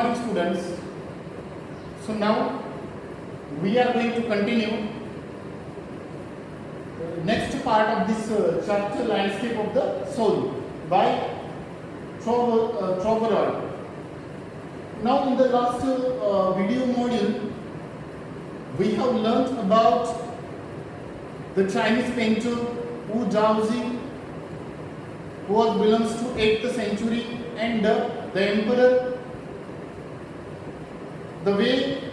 morning, students. So now we are going to continue next part of this chapter, Landscape of the Soul, by Troverol. Now in the last video module, we have learnt about the Chinese painter Wu Zhaozi, who belongs to 8th century, and the emperor. The way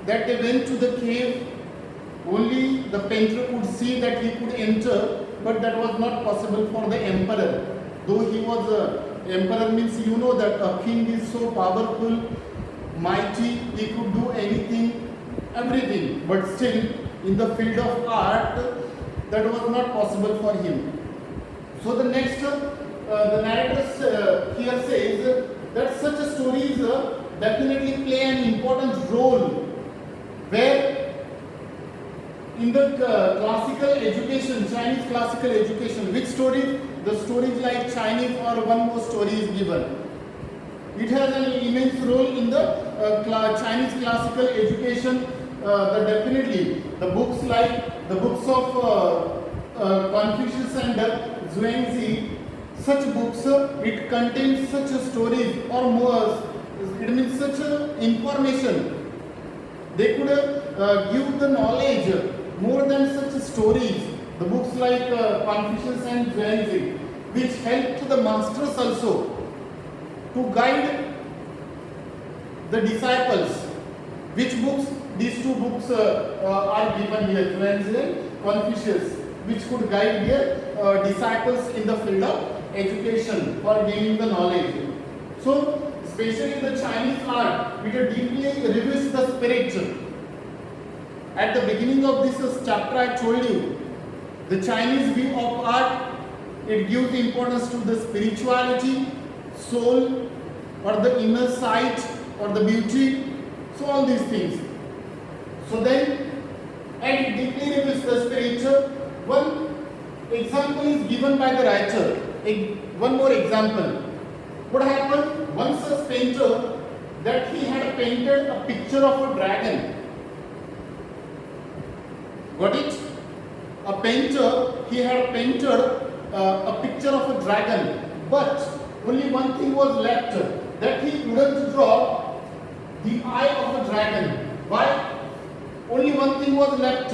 that they went to the cave, only the painter could see that he could enter, but that was not possible for the emperor. Though he was emperor, means you know that a king is so powerful, mighty, he could do anything, everything, but still in the field of art that was not possible for him. So the next, the narrator here says that such stories definitely play an important role, where in the classical education, Chinese classical education, which stories? The stories like Chinese or one more story is given. It has an immense role in the Chinese classical education. Definitely the books like the books of Confucius and Zhuangzi, such books, it contains such stories or more, it means such information. They could give the knowledge more than such stories. The books like Confucius and Zhuangzi, which help the masters also to guide the disciples. Which books? These two books are given here, Zhuangzi and Confucius, which could guide their disciples in the field of education for gaining the knowledge. So, especially the Chinese art, it deeply reveals the spirit. At the beginning of this chapter, I told you, the Chinese view of art, it gives importance to the spirituality, soul, or the inner sight, or the beauty, so all these things. So then, and it deeply reveals the spirit. One example is given by the writer. One more example. What happened? Once a painter that he had painted a picture of a dragon. Got it? A painter, he had painted a picture of a dragon, but only one thing was left, that he couldn't draw the eye of a dragon. Why? Only one thing was left.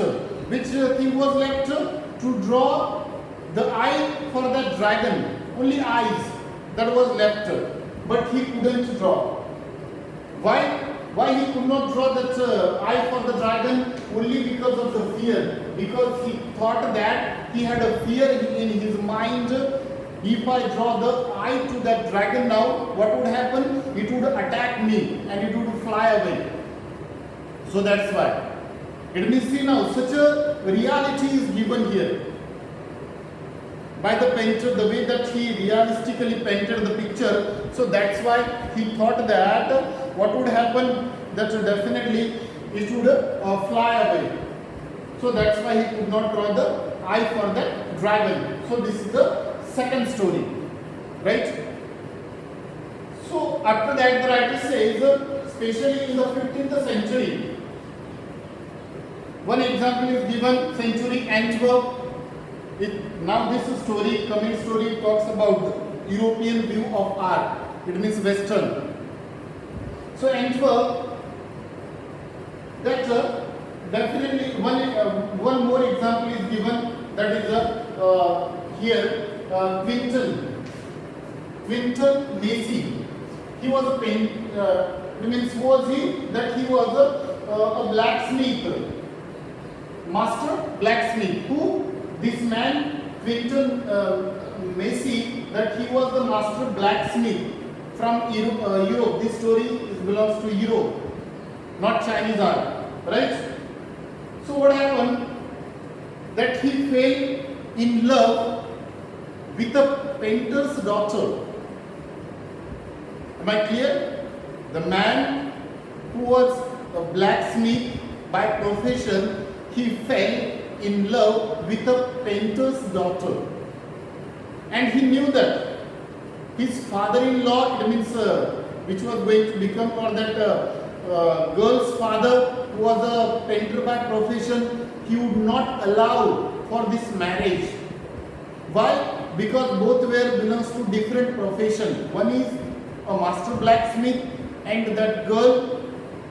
Which thing was left? To draw the eye for that dragon. Only eyes that was left, but he couldn't draw. Why? Why he could not draw that eye for the dragon? Only because of the fear. Because he thought that he had a fear in his mind. If I draw the eye to that dragon now, what would happen? It would attack me and it would fly away. So that's why. It means, see now, such a reality is given here by the painter, the way that he realistically painted the picture. So that's why he thought that what would happen, that definitely it would fly away. So that's why he could not draw the eye for that dragon. So this is the second story, right? So after that, the writer says, especially in the 15th century, one example is given, century Antwerp. Now this story, coming story, talks about European view of art. It means Western. So Antwerp, that definitely one more example is given. That is here Quinton Massey. He was a painter. Means was he? That he was a blacksmith, master blacksmith. Who? This man, Quinton Massey, that he was the master blacksmith from Europe. This story belongs to Europe, not Chinese art, right? So what happened? That he fell in love with a painter's daughter. Am I clear? The man who was a blacksmith by profession, he fell in love with a painter's daughter, and he knew that his father-in-law, it means which was going to become, or that girl's father, who was a painter by profession, he would not allow for this marriage. Why? Because both were belongs to different profession. One is a master blacksmith, and that girl,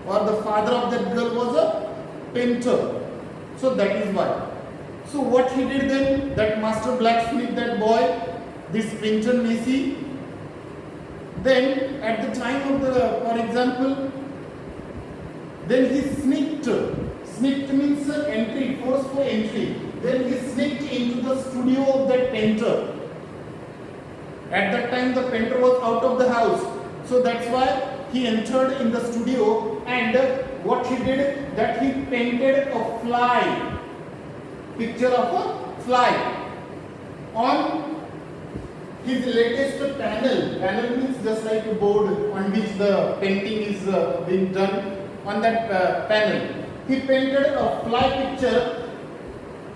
or the father of that girl, was a painter. So that is why. So what he did then, that master blacksmith, that boy, this painter Messi, then at the time of the, for example, then he sneaked. Sneaked means entry, forceful entry. Then he sneaked into the studio of that painter. At that time the painter was out of the house. So that's why he entered in the studio, and what he did, that he painted a fly, picture of a fly on his latest panel. Panel means just like a board on which the painting is being done. On that panel, he painted a fly picture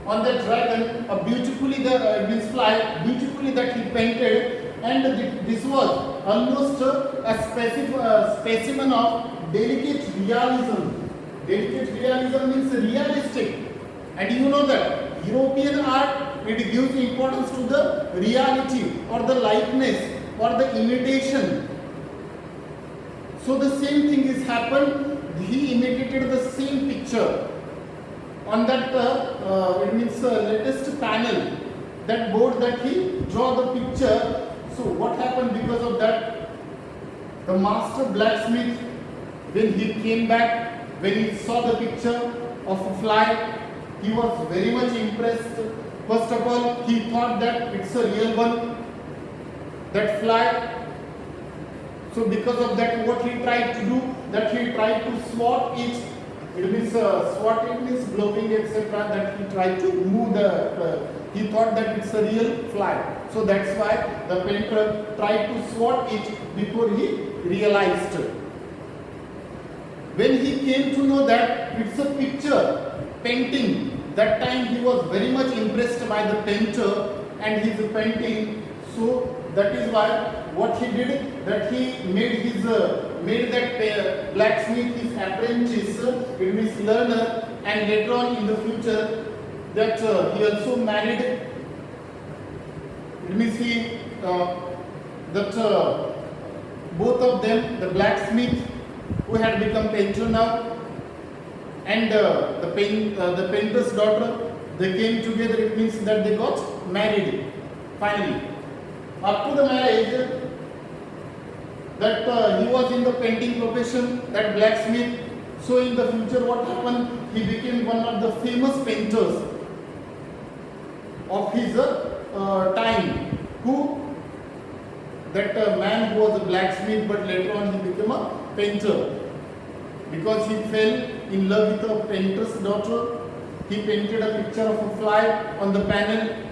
on the dragon, a beautifully this fly beautifully that he painted, and this was almost a specimen of delicate realism. Delicate realism means realistic, and you know that European art, it gives importance to the reality or the likeness or the imitation. So the same thing is happened. He imitated the same picture on that it means latest panel, that board that he draw the picture. So what happened because of that? The master blacksmith, when he came back, when he saw the picture of a fly, he was very much impressed. First of all, he thought that it's a real one, that fly. So because of that, what he tried to do, that he tried to swat it. It means swat it means blowing, etc. That he tried to move the. He thought that it's a real fly. So that's why the painter tried to swat it before he realized. When he came to know that it's a picture painting, that time he was very much impressed by the painter and his painting. So that is why what he did, that he made that blacksmith his apprentice, it means learner, and later on in the future that he also married. It means he that both of them, the blacksmith who had become painter now, and the painter's daughter, they came together. It means that they got married finally. After the marriage, that he was in the painting profession, that blacksmith. So in the future, what happened? He became one of the famous painters of his time. Who? That man who was a blacksmith, but later on he became a painter, because he fell in love with a painter's daughter. He painted a picture of a fly on the panel.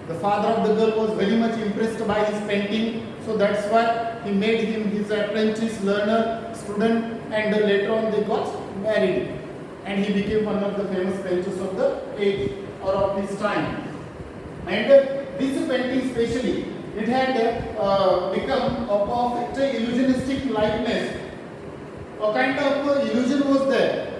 The father of the girl was very much impressed by his painting, so that's why he made him his apprentice, learner, student, and later on they got married, and he became one of the famous painters of the age or of his time. And this painting especially, it had become a perfect illusionistic likeness. A kind of illusion was there,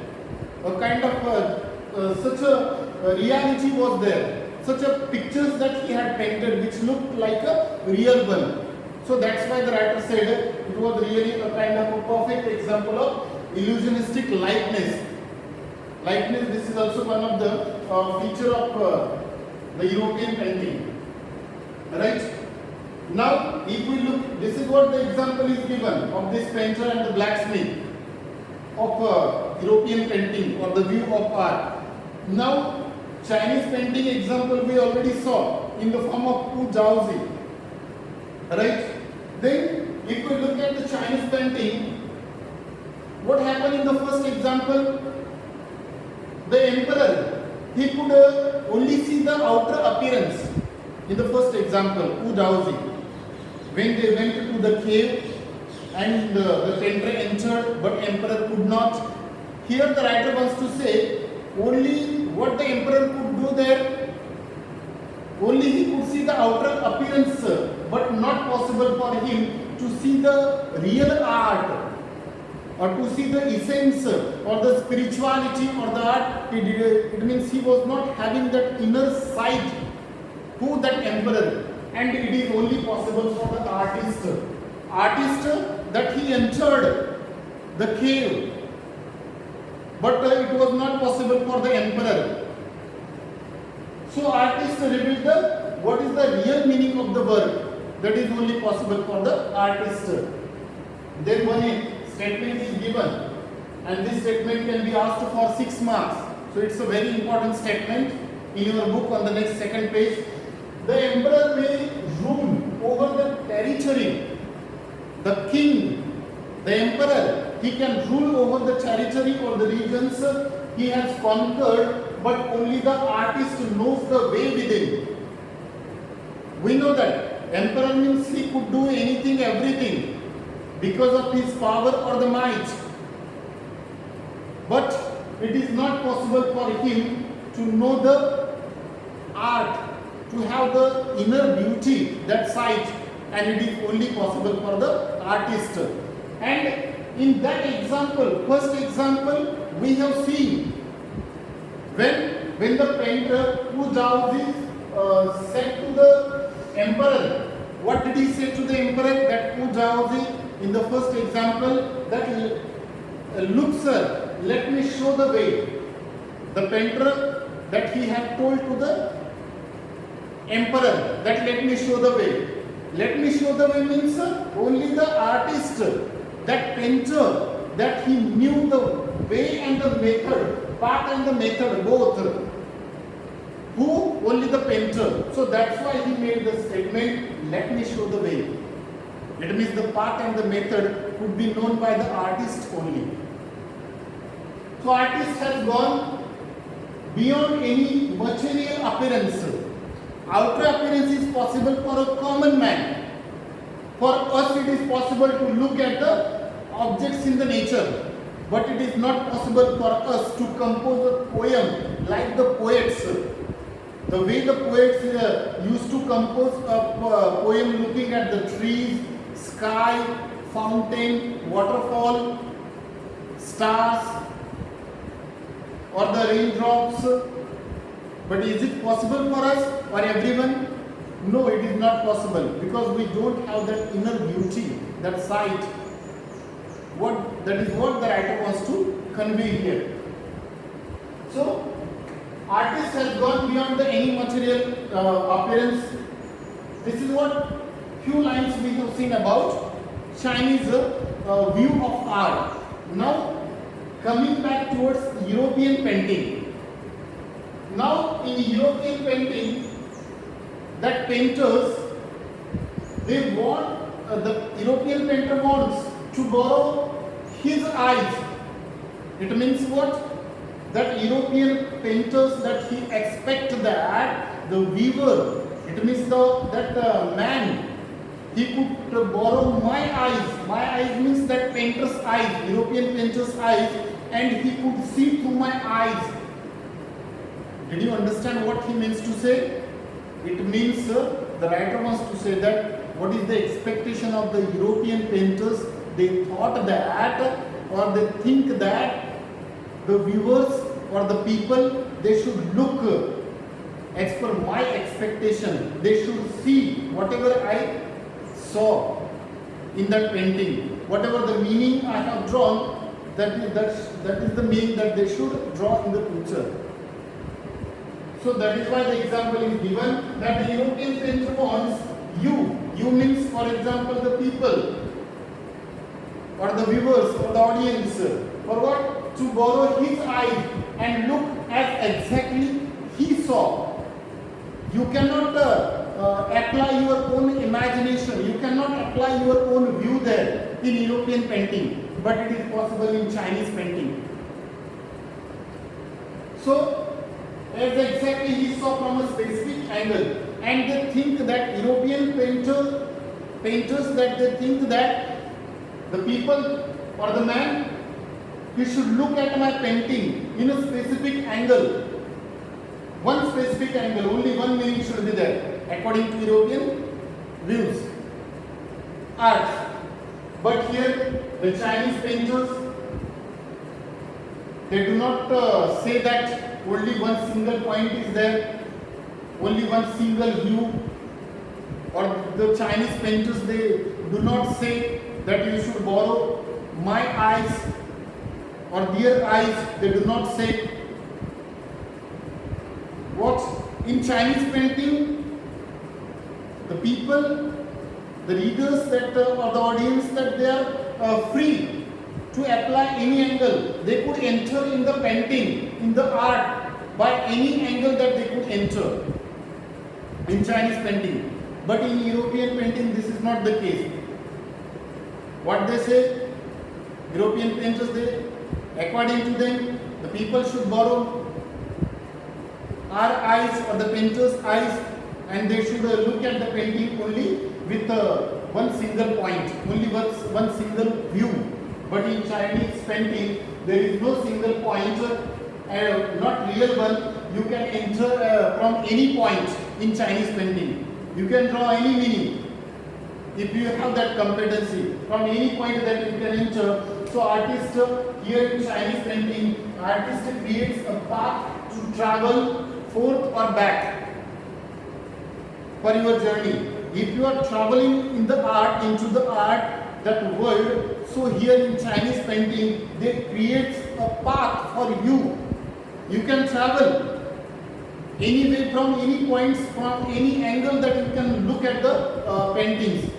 a kind of such a reality was there. Such a pictures that he had painted which looked like a real one. So that's why the writer said it was really a kind of a perfect example of illusionistic likeness. Likeness, this is also one of the feature of the European painting. Right? Now, if we look, this is what the example is given of this painter and the blacksmith of European painting or the view of art. Now, Chinese painting example we already saw in the form of Wu Zhaozi. Right? Then, if we look at the Chinese painting, what happened in the first example? The emperor, he could only see the outer appearance in the first example, Wu Zhaozi. When they went to the cave and the painter entered, but emperor could not. Here the writer wants to say only what the emperor could do there, only he could see the outer appearance but not possible for him to see the real art or to see the essence or the spirituality or the art. It means he was not having that inner sight who that emperor, and it is only possible for the artist that he entered the cave, but it was not possible for the emperor. So artist revealed what is the real meaning of the work, that is only possible for the artist. Then one statement is given, and this statement can be asked for 6 marks. So it's a very important statement in your book on the next second page. The emperor may rule over the territory. The king, the emperor, he can rule over the territory or the regions he has conquered, but only the artist knows the way within. We know that emperor means he could do anything, everything, because of his power or the might. But it is not possible for him to know the art, to have the inner beauty, that sight, and it is only possible for the artist. And in that example, first example, we have seen when the painter Pu Zhaozi said to the emperor, what did he say to the emperor? That Pu Zhaozi, in the first example, that look sir, let me show the way. The painter that he had told to the emperor that let me show the way. Let me show the way means only the artist, that painter, that he knew the way and the method, path and the method both. Who? Only the painter. So that's why he made the statement, let me show the way. It means the path and the method could be known by the artist only. So artist has gone beyond any material appearance. Outer appearance is possible for a common man. For us it is possible to look at the objects in the nature. But it is not possible for us to compose a poem like the poets. The way the poets used to compose a poem looking at the trees, sky, fountain, waterfall, stars, or the raindrops. But is it possible for us or everyone? No, it is not possible, because we don't have that inner beauty, that sight. That is what the writer wants to convey here. So, artist has gone beyond any material appearance. This is what few lines we have seen about Chinese view of art. Now, coming back towards European painting. Now, in European painting, that painters, they want, the European painter wants to borrow his eyes. It means what? That European painters, that he expect that the weaver, it means that man, he could borrow my eyes. My eyes means that painter's eyes, European painter's eyes, and he could see through my eyes. Did you understand what he means to say? It means the writer wants to say that what is the expectation of the European painters? They thought that, or they think that the viewers or the people, they should look as per my expectation. They should see whatever I saw in that painting, whatever the meaning I have drawn, that is the meaning that they should draw in the future. So that is why the example is given, that the European painter wants you means, for example, the people or the viewers or the audience, for what? To borrow his eyes and look as exactly he saw. You cannot apply your own imagination, you cannot apply your own view there in European painting, but it is possible in Chinese painting. So, as exactly he saw from a specific angle, and they think that European painters that they think that the people or the man, he should look at my painting in a specific angle, one specific angle, only one meaning should be there according to European views, arts. But here the Chinese painters, they do not say that only one single point is there, only one single view. Or the Chinese painters, they do not say that you should borrow my eyes or their eyes. They do not say. What in Chinese painting, the people, the readers that or the audience, that they are free to apply any angle. They could enter in the painting, in the art, by any angle that they could enter in Chinese painting. But in European painting, this is not the case. What they say, European painters, they, according to them, the people should borrow our eyes or the painter's eyes, and they should look at the painting only with one single point, only one single view. But in Chinese painting, there is no single point, not real one. You can enter from any point in Chinese painting. You can draw any meaning if you have that competency from any point that you can enter. So artist here in Chinese painting, artist creates a path to travel forth or back for your journey. If you are traveling in the art, into the art, that world, so here in Chinese painting, they create a path for you. You can travel anyway from any points, from any angle that you can look at the paintings.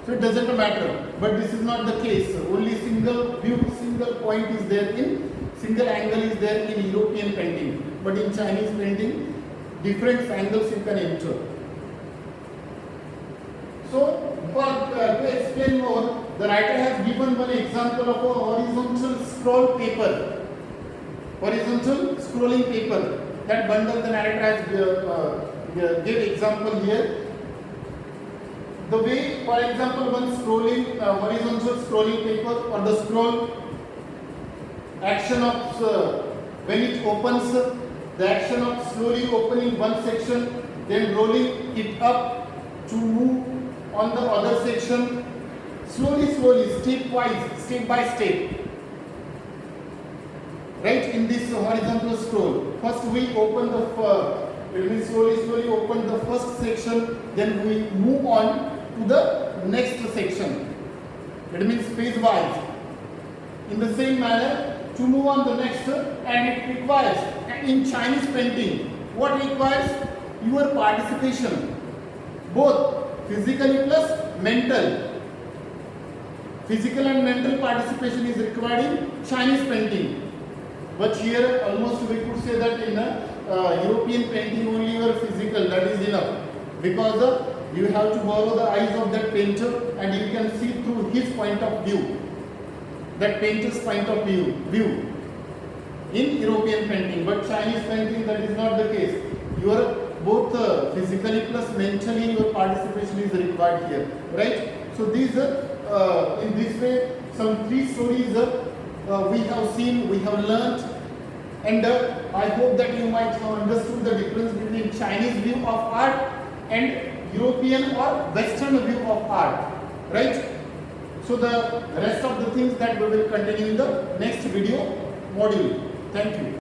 So it doesn't matter. But this is not the case. Only single view, single point is there in, single angle is there in European painting. But in Chinese painting, different angles you can enter. So to explain more, the writer has given one example of a horizontal scroll paper. Horizontal scrolling paper. That bundle the narrator has gave example here. The way, for example, one scrolling horizontal scrolling paper or the scroll action of when it opens, the action of slowly opening one section, then rolling it up to move on the other section, slowly, stepwise, step by step. Right, in this horizontal scroll, first we open the slowly open the first section, then we move on to the next section. It means phase wise. In the same manner, to move on the next, and it requires, in Chinese painting, what requires? Your participation, both physically plus mental. Physical and mental participation is required in Chinese painting. But here almost we could say that in European painting only your physical, that is enough. Because you have to borrow the eyes of that painter and you can see through his point of view. That painter's point of view in European painting. But Chinese painting, that is not the case. You are both physically plus mentally your participation is required here. Right? So these in this way some three stories we have seen, we have learnt, and I hope that you might have understood the difference between Chinese view of art and European or Western view of art, right? So the rest of the things that we will continue in the next video module. Thank you.